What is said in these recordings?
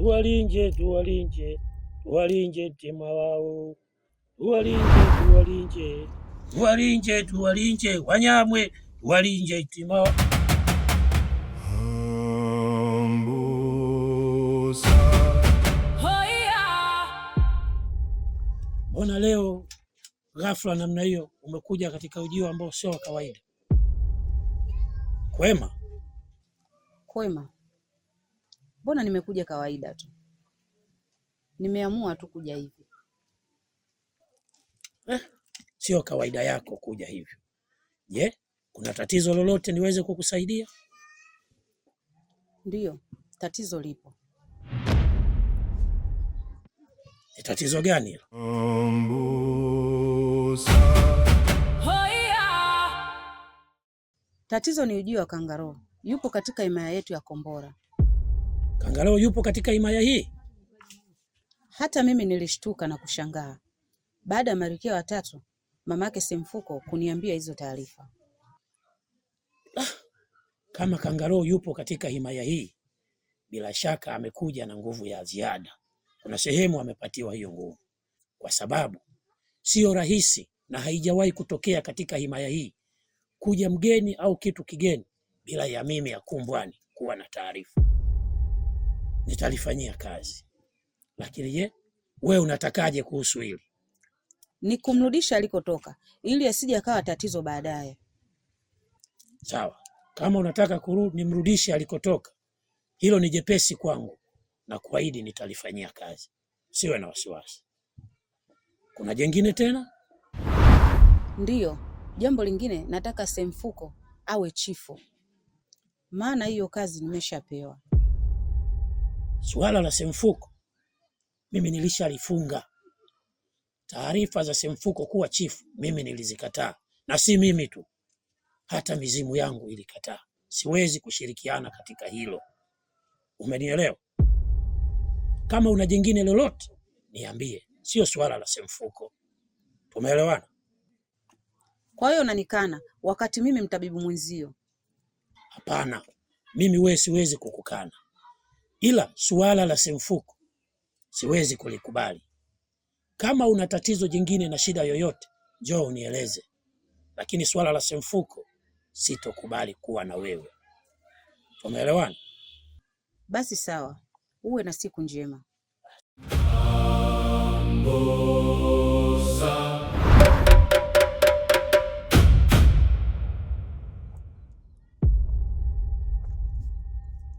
tuwalinje, tuwalinje, tuwalinje mtima wao, tuwalinje, tuwalinje, tuwalinje, tuwalinje Wanyamwe, tuwalinje mtima wao. Mbona leo ghafla namna hiyo umekuja katika ujio ambao sio wa kawaida? Kwema? Kwema. Mbona nimekuja kawaida tu. Nimeamua tu kuja hivi. Sio kawaida yako kuja hivyo. Je, kuna tatizo lolote niweze kukusaidia? Ndiyo, tatizo lipo. Ni tatizo gani hilo? Tatizo ni ujio wa Kangaroo. Yupo katika himaya yetu ya Kombora. Kangaroo yupo katika himaya hii? Hata mimi nilishtuka na kushangaa baada ya Malkia watatu mamake Semfuko kuniambia hizo taarifa. Kama Kangaroo yupo katika himaya hii, bila shaka amekuja na nguvu ya ziada. Kuna sehemu amepatiwa hiyo nguvu, kwa sababu sio rahisi na haijawahi kutokea katika himaya hii kuja mgeni au kitu kigeni bila ya mimi Akumbwani kuwa na taarifa. Nitalifanyia kazi. Lakini je, wewe unatakaje kuhusu hili? Ni kumrudisha alikotoka ili asije akawa tatizo baadaye. Sawa, kama unataka nimrudishe alikotoka, hilo ni jepesi kwangu na kuahidi nitalifanyia kazi. Siwe na wasiwasi. Kuna jengine tena? Ndiyo, jambo lingine nataka Semfuko awe chifu. Maana hiyo kazi nimeshapewa. Suala la Semfuko mimi nilishalifunga. Taarifa za Semfuko kuwa chifu mimi nilizikataa, na si mimi tu, hata mizimu yangu ilikataa. Siwezi kushirikiana katika hilo. Umenielewa? Kama una jingine lolote niambie, sio suala la Semfuko. Tumeelewana? Kwa hiyo unanikana wakati mimi mtabibu mwenzio? Hapana, mimi wewe siwezi kukukana, ila suala la Semfuko siwezi kulikubali. Kama una tatizo jingine na shida yoyote, njoo unieleze, lakini suala la Semfuko sitokubali kuwa na wewe. Tumeelewana? Basi sawa, uwe na siku njema.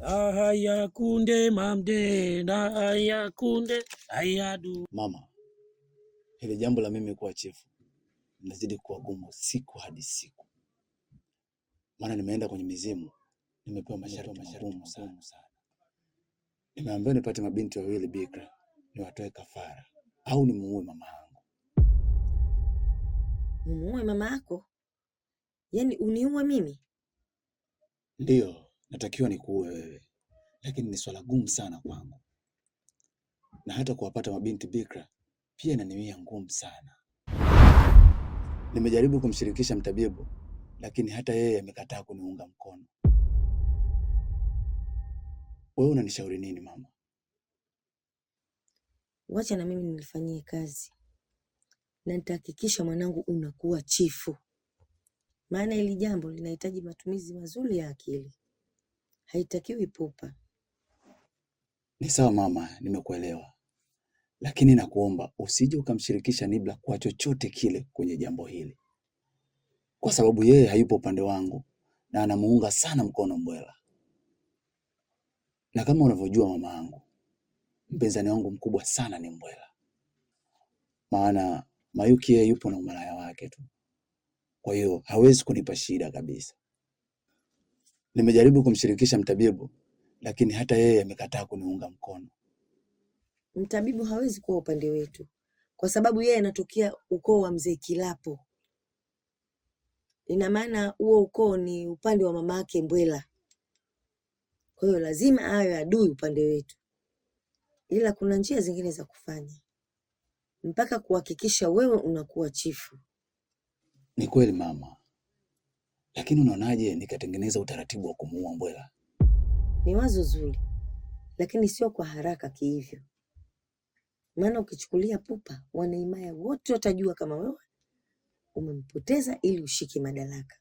Haya kunde mamde na haya kunde hayadu. Mama, hili jambo la mimi kuwa chifu linazidi kuwa gumu siku hadi siku. Maana nimeenda kwenye mizimu, nimepewa masharti magumu sana. Nimeambiwa nipate mabinti wawili bikra, niwatoe kafara au nimuue mama yangu. Umuue mama yako? Yaani uniue mimi? Ndiyo, natakiwa nikuue wewe, lakini ni swala gumu sana kwangu. Na hata kuwapata mabinti bikra pia inaniwia ngumu sana. Nimejaribu kumshirikisha mtabibu, lakini hata yeye amekataa kuniunga mkono. Wewe unanishauri nini mama? Wacha na mimi nilifanyie kazi, na nitahakikisha mwanangu unakuwa chifu. Maana hili jambo linahitaji matumizi mazuri ya akili, haitakiwi pupa. Ni sawa mama, nimekuelewa. Lakini nakuomba usije ukamshirikisha Nibla kwa chochote kile kwenye jambo hili, kwa sababu yeye hayupo upande wangu na anamuunga sana mkono Mbwela. Na kama unavyojua mama yangu, mpinzani wangu mkubwa sana ni Mbwela. Maana Mayuki yeye yupo na umalaya wake tu, kwa hiyo hawezi kunipa shida kabisa. Nimejaribu kumshirikisha mtabibu, lakini hata yeye amekataa kuniunga mkono. Mtabibu hawezi kuwa upande wetu kwa sababu yeye anatokea ukoo wa mzee Kilapo. Ina maana huo ukoo ni upande wa mama yake Mbwela. Kwa hiyo lazima awe adui upande wetu. Ila kuna njia zingine za kufanya mpaka kuhakikisha wewe unakuwa chifu. Ni kweli mama, lakini unaonaje nikatengeneza utaratibu wa kumuua Mbwela? Ni wazo zuri, lakini sio kwa haraka kihivyo, maana ukichukulia pupa, wanaimaya wote watajua kama wewe umempoteza ili ushike madaraka.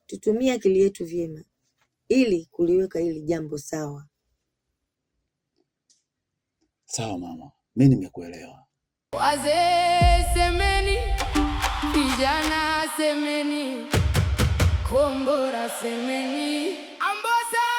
Tutumie akili yetu vyema ili kuliweka hili jambo sawa. Sawa mama, mimi nimekuelewa. Wazee semeni, vijana semeni, kombora semeni, Ambosa.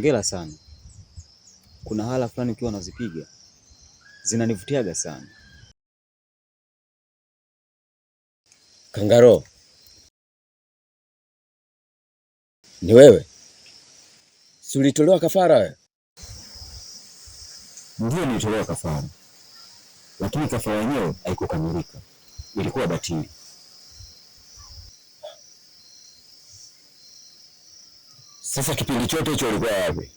Hongera sana. Kuna hala fulani ukiwa unazipiga zinanivutiaga sana. Kangaro, ni wewe? Si ulitolewa kafara wewe? Ndio nilitolewa kafara, lakini kafara yenyewe haikukamilika, ilikuwa batili. Sasa kipindi chote hicho ulikuwa wapi?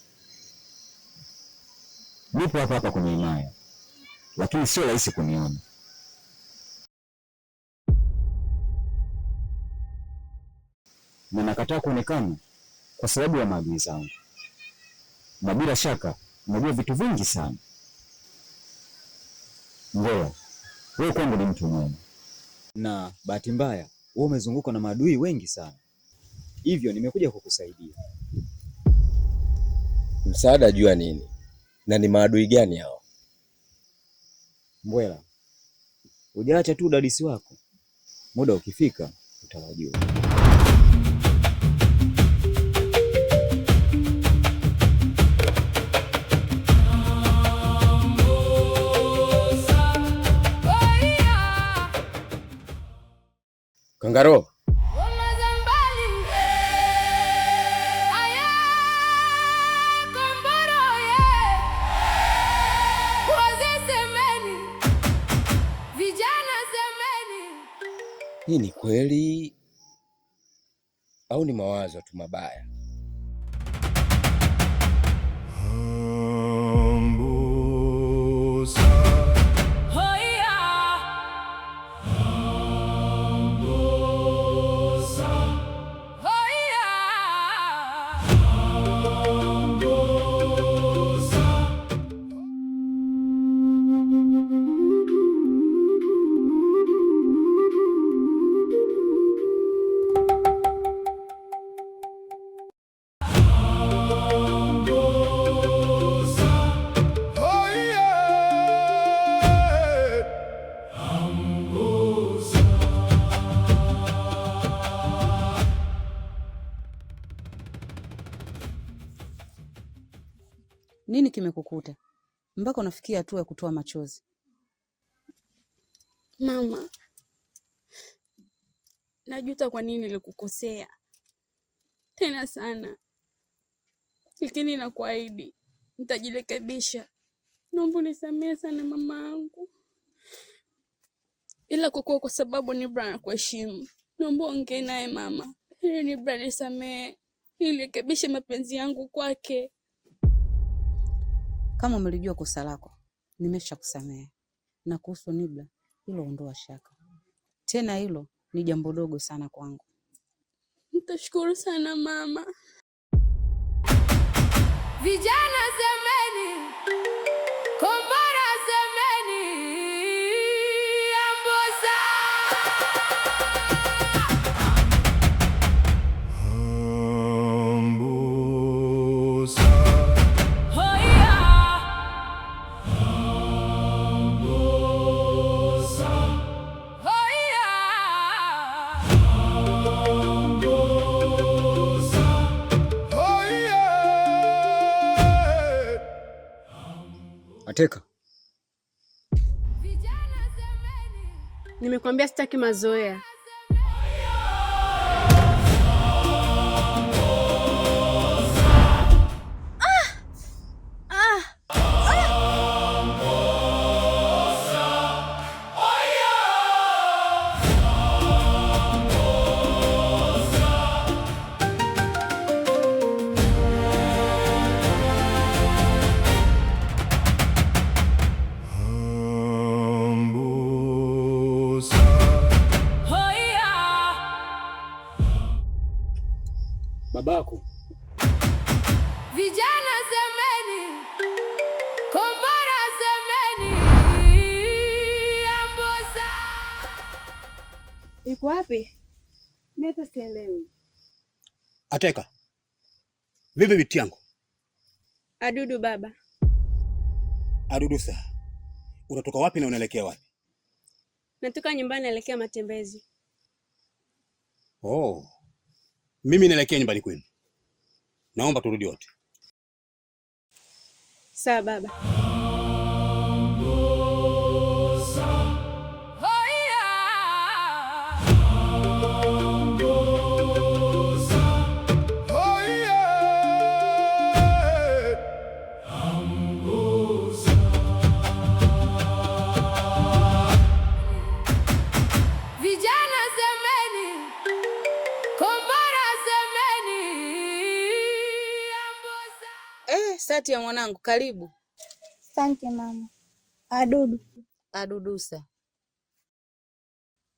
Nipo hapa hapa kwenye himaya, lakini sio rahisi kuniona. Na nakataa kuonekana kwa sababu ya maadui zangu, na bila shaka unajua vitu vingi sana. Ngoja, wewe kwangu ni mtu mwema, na bahati mbaya wewe umezungukwa na maadui wengi sana, hivyo nimekuja kukusaidia. Msaada juu ya nini? Na ni maadui gani hao? Mbwela, hujaacha tu udadisi wako, muda ukifika utawajua. Kangaro, hii ni kweli au ni mawazo tu mabaya? Nini kimekukuta mpaka unafikia hatua ya kutoa machozi? Mama, najuta kwa nini nilikukosea tena sana. lakini nakuahidi nitajirekebisha. Naomba unisamehe sana mama yangu, ila kwa sababu Nibra anakuheshimu, naomba ongee naye mama, ili Nibra nisamehe, ili rekebishe mapenzi yangu kwake. Kama umelijua kosa lako, nimeshakusamehe. Na kuhusu Nibra, hilo ondoa shaka. Tena hilo ni jambo dogo sana kwangu. Nitashukuru sana mama. Vijana semeni, kombora semeni, Ambosa. Ambosa. Hoya. Ambosa. Hoya. Ateka. Nimekwambia sitaki mazoea. Babako. Vijana semeni, kombora semeni, Ambosa. Iko wapi? Mimi sielewi. Ateka. Vipi binti yangu? Adudu baba. Adudusa. Unatoka wapi na unaelekea wapi? Natoka nyumbani naelekea matembezi. Oh. Mimi naelekea nyumbani kwenu. Naomba turudi wote. Sawa baba. Vijana semeni, kombora semeni, Ambosa. Sati ya mwanangu, karibu. Asante mama. Adudu. Adudusa.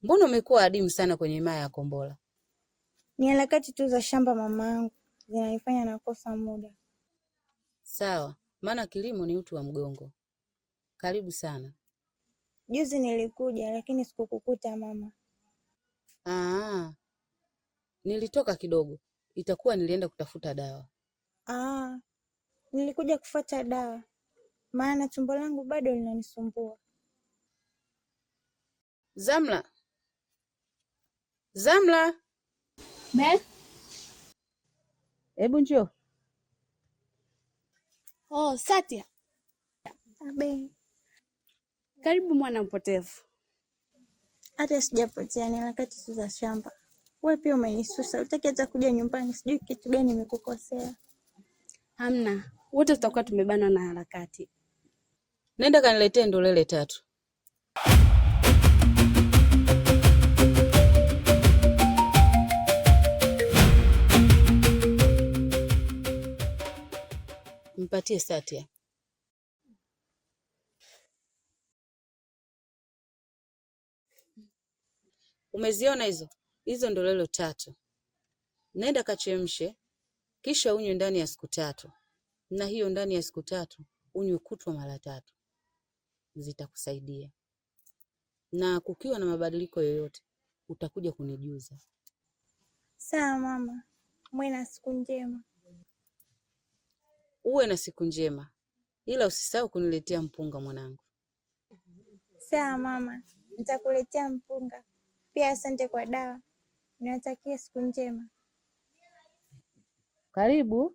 Mbona umekuwa adimu sana kwenye himaya ya Kombola? Ni harakati tu za shamba mama yangu zinanifanya nakosa muda. Sawa, maana kilimo ni uti wa mgongo. Karibu sana. Juzi nilikuja lakini sikukukuta mama. Nilitoka kidogo. Itakuwa nilienda kutafuta dawa. Nilikuja kufuata dawa. Maana tumbo langu bado linanisumbua. Zamla. Zamla. Be? Hebu njoo. Oh, Satya. Abe. Karibu mwana mpotevu. Hata sijapotea, ni harakati tu za shamba. Wewe pia umenisusa, utaki hata kuja nyumbani, sijui kitu gani nimekukosea. Hamna. Wote tutakuwa tumebanwa na harakati. Nenda kaniletee ndolele 3. Mpatie Satya. Umeziona hizo? Hizo ndolele 3. Nenda kachemshe, kisha unywe ndani ya siku 3. Na hiyo ndani ya siku 3 unywe kutwa mara 3. Zitakusaidia. Na kukiwa na mabadiliko yoyote, utakuja kunijuza. Sawa mama. Mwe na siku njema. Uwe na siku njema. Ila usisahau kuniletea mpunga mwanangu. Sawa mama. Nitakuletea mpunga. Pia asante kwa dawa. Ninatakia siku njema. Karibu.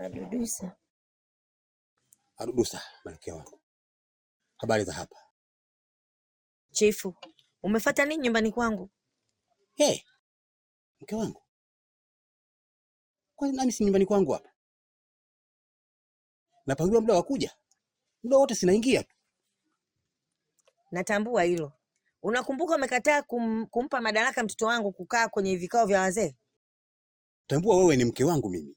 Adudusa. Adudusa, malkia wangu. Habari za hapa? Chifu, umefuata nini nyumbani kwangu? Hey, mke wangu. Kwani nani si nyumbani kwangu hapa? Napangiwa muda wa kuja. Muda wote sinaingia tu. Natambua hilo. Unakumbuka umekataa kumpa madaraka mtoto wangu kukaa kwenye vikao vya wazee? Tambua wewe ni mke wangu mimi.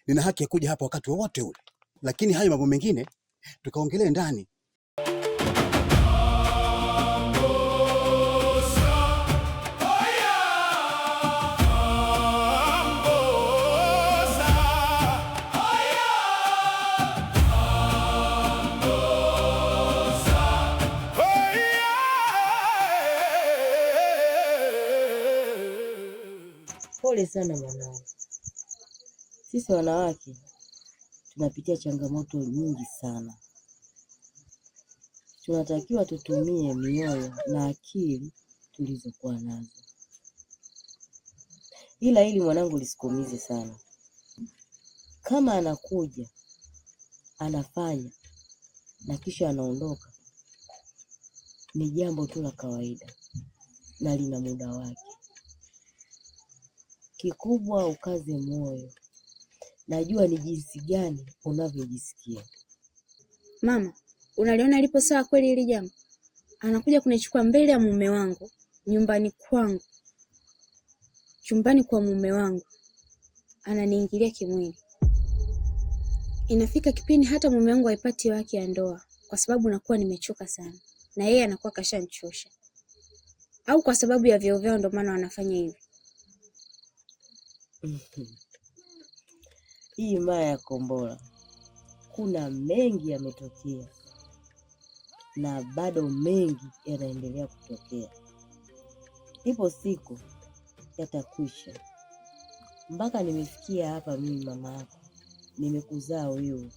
Nina haki ya kuja hapa wakati wowote ule. Lakini hayo mambo mengine tukaongelee ndani. Pole sana mwanangu. Sisi wanawake tunapitia changamoto nyingi sana. Tunatakiwa tutumie mioyo na akili tulizokuwa nazo. Ila hili mwanangu lisikuumize sana. Kama anakuja, anafanya na kisha anaondoka, ni jambo tu la kawaida na lina muda wake. Kikubwa ukaze moyo. Najua ni jinsi gani unavyojisikia. Mama, unaliona lipo sawa kweli hili jambo? Anakuja kunichukua mbele ya mume wangu, nyumbani kwangu, chumbani kwa mume wangu. Ananiingilia kimwili. Inafika kipindi hata mume wangu haipati haki ya ndoa kwa sababu nakuwa nimechoka sana. Na yeye anakuwa kashanichosha. Au kwa sababu ya vyeo vyao ndio maana wanafanya hivi. Hii mara ya Kombola kuna mengi yametokea na bado mengi yanaendelea kutokea. Ipo siku yatakwisha. Mpaka nimefikia hapa mimi mama yako. Nimekuzaa wewe.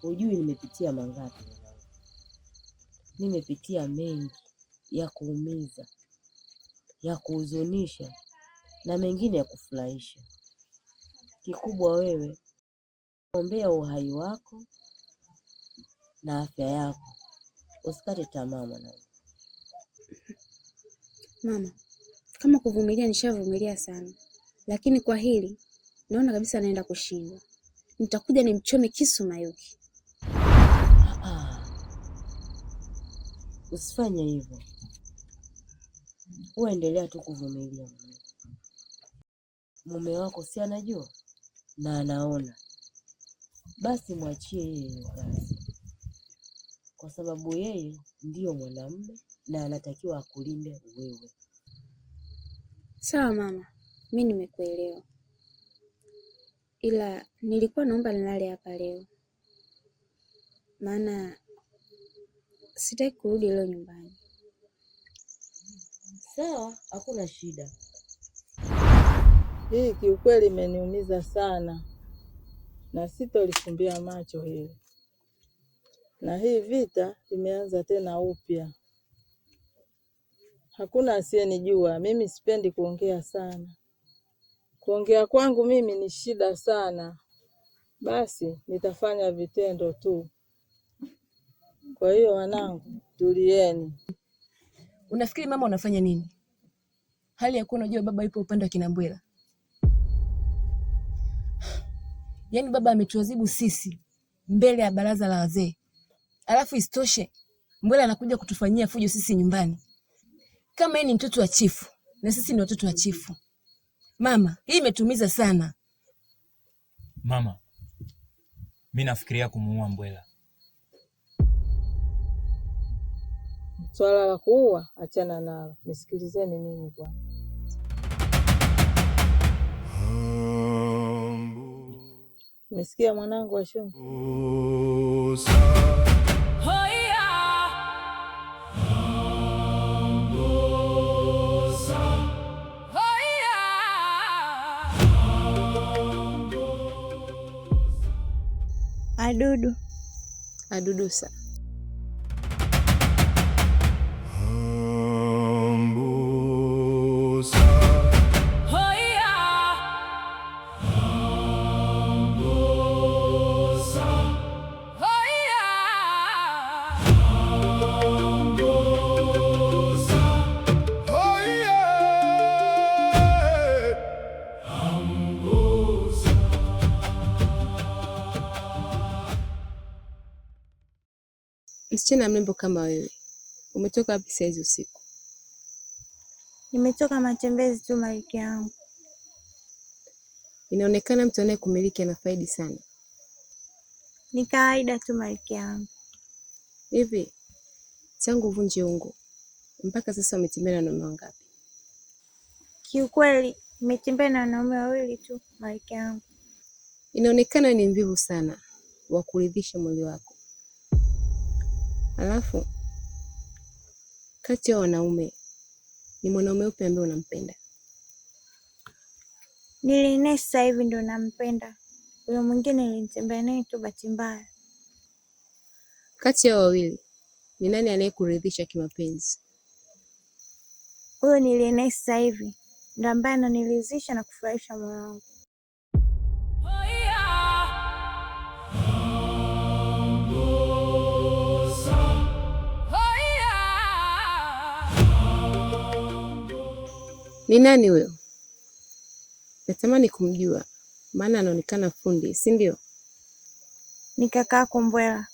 Hujui nimepitia mangapi. Nimepitia mengi ya kuumiza, ya kuhuzunisha na mengine ya kufurahisha. Kikubwa wewe ombea uhai wako na afya yako. Usikate tamaa mwanangu. Mama, kama kuvumilia nishavumilia sana. Lakini kwa hili naona kabisa naenda kushindwa. Nitakuja nimchome kisu Mayuki. Usifanye hivyo. Uendelea tu kuvumilia. Mume wako si anajua na anaona. Basi mwachie yeye kazi. Kwa sababu yeye ndiyo mwanamume na anatakiwa akulinde wewe. Sawa mama, mimi nimekuelewa. Ila nilikuwa naomba nilale hapa leo. Maana sitaki kurudi leo nyumbani. Sawa, hakuna shida. Hii kiukweli imeniumiza sana na sitolifumbia macho hili. Na hii vita imeanza tena upya. Hakuna asiyenijua, mimi sipendi kuongea sana. Kuongea kwangu mimi ni shida sana. Basi nitafanya vitendo tu. Kwa hiyo wanangu, tulieni. Unafikiri mama unafanya nini? Hali ya kuwa unajua baba yupo upande wa kina Mbwela. Yaani baba ametuadhibu sisi mbele ya baraza la wazee. Alafu isitoshe Mbwela anakuja kutufanyia fujo sisi nyumbani. Kama yeye ni mtoto wa chifu na sisi ni watoto wa chifu. Mama, hii imetumiza sana. Mama, mimi nafikiria kumuua Mbwela. Swala la kuua achana nalo. Nisikilizeni mimi bwana. Umesikia mwanangu wa Shombo? Adudu. Adudusa. Msichana mrembo kama wewe, umetoka wapi saizi usiku? Nimetoka matembezi tu malkia yangu. Inaonekana mtu anayekumiliki anafaidi sana. Ni kawaida tu malkia yangu. Hivi tangu uvunje ungo mpaka sasa umetembea na wanaume wangapi? Kiukweli nimetembea na wanaume 2 tu malkia yangu. Inaonekana ni mvivu sana wa kuridhisha mwili wako. Alafu kati ya wanaume ni mwanaume upi ambaye unampenda? Nilinesi sasa hivi ndo nampenda. Huyo mwingine nilimtembea naye tu bahati mbaya. Kati ya wawili ni nani anayekuridhisha kimapenzi? Huyo nilinesi sasa hivi ndo ambaye ananiridhisha na kufurahisha moyo wangu. Ni nani huyo? Natamani kumjua, maana anaonekana fundi, si ndio? Ni kaka yako Mbwela.